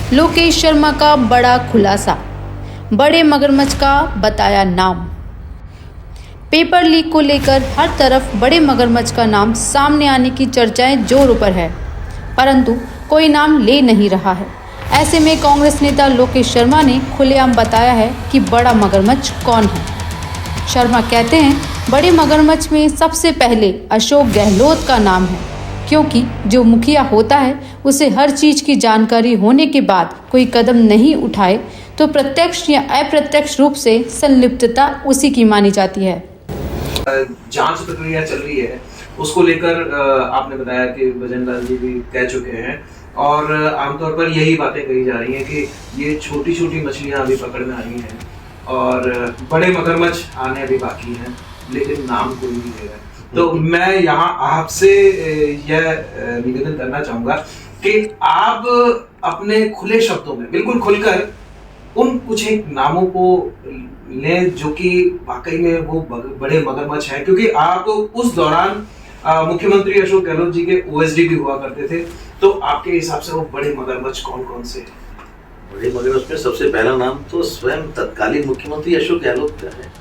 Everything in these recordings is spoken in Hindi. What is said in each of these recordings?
लोकेश शर्मा का बड़ा खुलासा, बड़े मगरमच्छ का बताया नाम। पेपर लीक को लेकर हर तरफ बड़े मगरमच्छ का नाम सामने आने की चर्चाएं जोरों पर है, परंतु कोई नाम ले नहीं रहा है। ऐसे में कांग्रेस नेता लोकेश शर्मा ने खुलेआम बताया है कि बड़ा मगरमच्छ कौन है। शर्मा कहते हैं, बड़े मगरमच्छ में सबसे पहले अशोक गहलोत का नाम है, क्योंकि जो मुखिया होता है उसे हर चीज की जानकारी होने के बाद कोई कदम नहीं उठाए तो प्रत्यक्ष या अप्रत्यक्ष रूप से संलिप्तता उसी की मानी जाती है। जांच प्रक्रिया चल रही है, उसको लेकर आपने बताया कि भजन लाल जी भी कह चुके हैं और आमतौर पर यही बातें कही जा रही हैं कि ये छोटी छोटी मछलियां अभी पकड़ में आई हैं और बड़े मगरमच्छ आने अभी बाकी हैं, लेकिन नाम कोई नहीं ले रहा है। तो मैं यहाँ आपसे यह निवेदन करना चाहूंगा कि आप अपने खुले शब्दों में बिल्कुल खुलकर उन कुछ एक नामों को लें जो कि वाकई में वो बड़े मगरमच्छ हैं, क्योंकि आप उस दौरान मुख्यमंत्री अशोक गहलोत जी के ओएसडी भी हुआ करते थे। तो आपके हिसाब से वो बड़े मगरमच्छ कौन कौन से हैं? बड़े मगरमच्छ में सबसे पहला नाम तो स्वयं तत्कालीन मुख्यमंत्री अशोक गहलोत का है।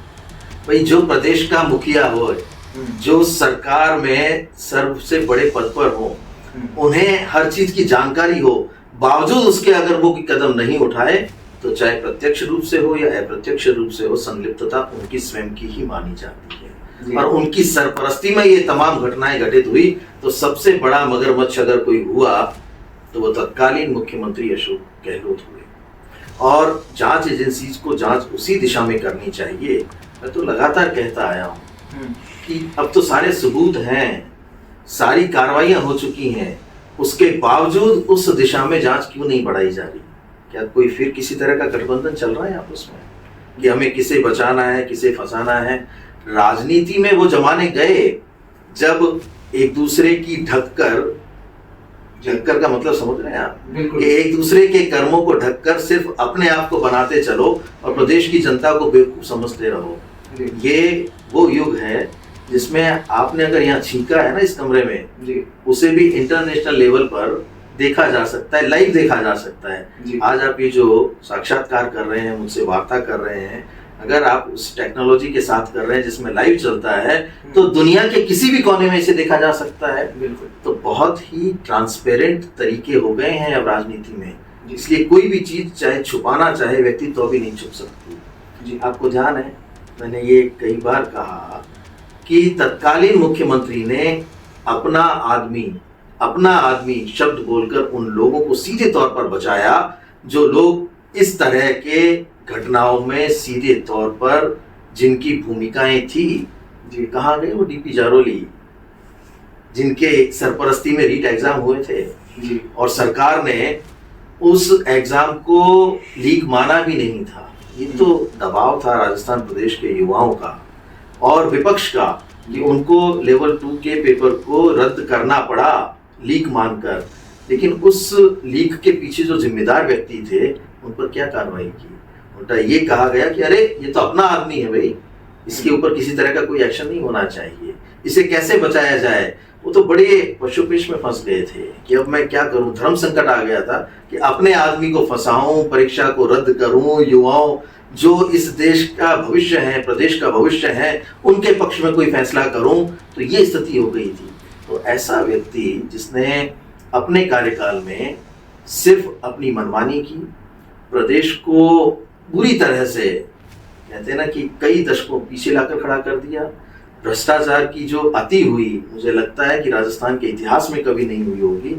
भाई, जो प्रदेश का मुखिया हो, जो सरकार में सबसे बड़े पद पर हो, उन्हें हर चीज की जानकारी हो, बावजूद उसके अगर वो कदम नहीं उठाए तो चाहे प्रत्यक्ष रूप से हो या अप्रत्यक्ष रूप से हो, संलिप्तता उनकी स्वयं की ही मानी जाती है। और उनकी सरपरस्ती में ये तमाम घटनाएं घटित हुई। तो सबसे बड़ा मगरमच्छ अगर कोई हुआ तो वो तत्कालीन मुख्यमंत्री अशोक गहलोत हुए। और जांच एजेंसीज को जांच उसी दिशा में करनी चाहिए। मैं तो लगातार कहता आया हूँ कि अब तो सारे सबूत हैं, सारी कार्रवाइयां हो चुकी हैं, उसके बावजूद उस दिशा में जांच क्यों नहीं बढ़ाई जा रही? क्या कोई फिर किसी तरह का गठबंधन चल रहा है आपस में कि हमें किसे बचाना है, किसे फंसाना है? राजनीति में वो जमाने गए जब एक दूसरे की ढककर का मतलब समझ रहे हैं आप, कि एक दूसरे के कर्मों को ढककर सिर्फ अपने आप को बनाते चलो और प्रदेश की जनता को बेवकूफ समझते रहो। ये वो युग है जिसमें आपने अगर यहाँ छींका है ना इस कमरे में, उसे भी इंटरनेशनल लेवल पर देखा जा सकता है, लाइव देखा जा सकता है। आज आप ये जो साक्षात्कार कर रहे हैं, मुझसे वार्ता कर रहे हैं, अगर आप उस टेक्नोलॉजी के साथ कर रहे हैं जिसमें लाइव चलता है तो दुनिया के किसी भी कोने में इसे देखा जा सकता है। बिल्कुल। तो बहुत ही ट्रांसपेरेंट तरीके हो गए हैं अब राजनीति में, इसलिए कोई भी चीज चाहे छुपाना चाहे व्यक्ति तो भी नहीं छुप सकती। जी, आपको ध्यान है, मैंने ये कई बार कहा कि तत्कालीन मुख्यमंत्री ने अपना आदमी शब्द बोलकर उन लोगों को सीधे तौर पर बचाया जो लोग इस तरह के घटनाओं में सीधे तौर पर जिनकी भूमिकाएं थी। जी, कहाँ गए वो डीपी जारोली, जिनके सरपरस्ती में रीट एग्जाम हुए थे जी, और सरकार ने उस एग्जाम को लीक माना भी नहीं था। ये तो दबाव था राजस्थान प्रदेश के युवाओं का और विपक्ष का कि उनको लेवल 2 के पेपर को रद्द करना पड़ा लीक मानकर। लेकिन उस लीक के पीछे जो जिम्मेदार व्यक्ति थे उन पर क्या कार्रवाई की? उल्टा ये कहा गया कि अरे ये तो अपना आदमी है भाई, इसके ऊपर किसी तरह का कोई एक्शन नहीं होना चाहिए, इसे कैसे बचाया जाए। वो तो बड़े पशुपेश में फंस गए थे कि अब मैं क्या करूं, धर्म संकट आ गया था कि अपने आदमी को फंसाऊं, परीक्षा को रद्द करूं, युवाओं जो इस देश का भविष्य है, प्रदेश का भविष्य है, उनके पक्ष में कोई फैसला करूं। तो ये स्थिति हो गई थी। तो ऐसा व्यक्ति जिसने अपने कार्यकाल में सिर्फ अपनी मनमानी की, प्रदेश को बुरी तरह से कहते हैं ना कि कई दशकों पीछे लाकर खड़ा कर दिया, भ्रष्टाचार की जो अति हुई, मुझे लगता है कि राजस्थान के इतिहास में कभी नहीं हुई होगी,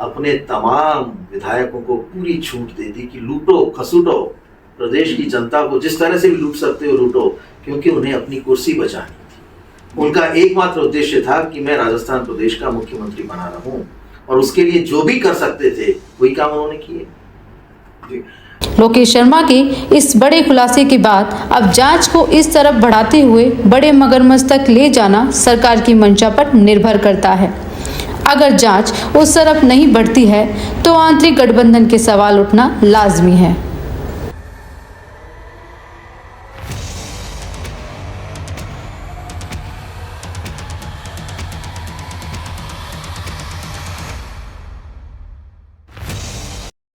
अपने तमाम विधायकों को पूरी छूट दे दी कि लूटो खसूटो, प्रदेश की जनता को जिस तरह से भी लूट सकते हो लूटो, क्योंकि उन्हें अपनी कुर्सी बचानी थी। उनका एकमात्र उद्देश्य था कि मैं राजस्थान प्रदेश का मुख्यमंत्री बना रहूं, और उसके लिए जो भी कर सकते थे वही काम उन्होंने किए। लोकेश शर्मा के इस बड़े खुलासे के बाद अब जांच को इस तरफ बढ़ाते हुए बड़े मगरमच्छ तक ले जाना सरकार की मंशा पर निर्भर करता है। अगर जांच उस तरफ नहीं बढ़ती है तो आंतरिक गठबंधन के सवाल उठना लाजमी है।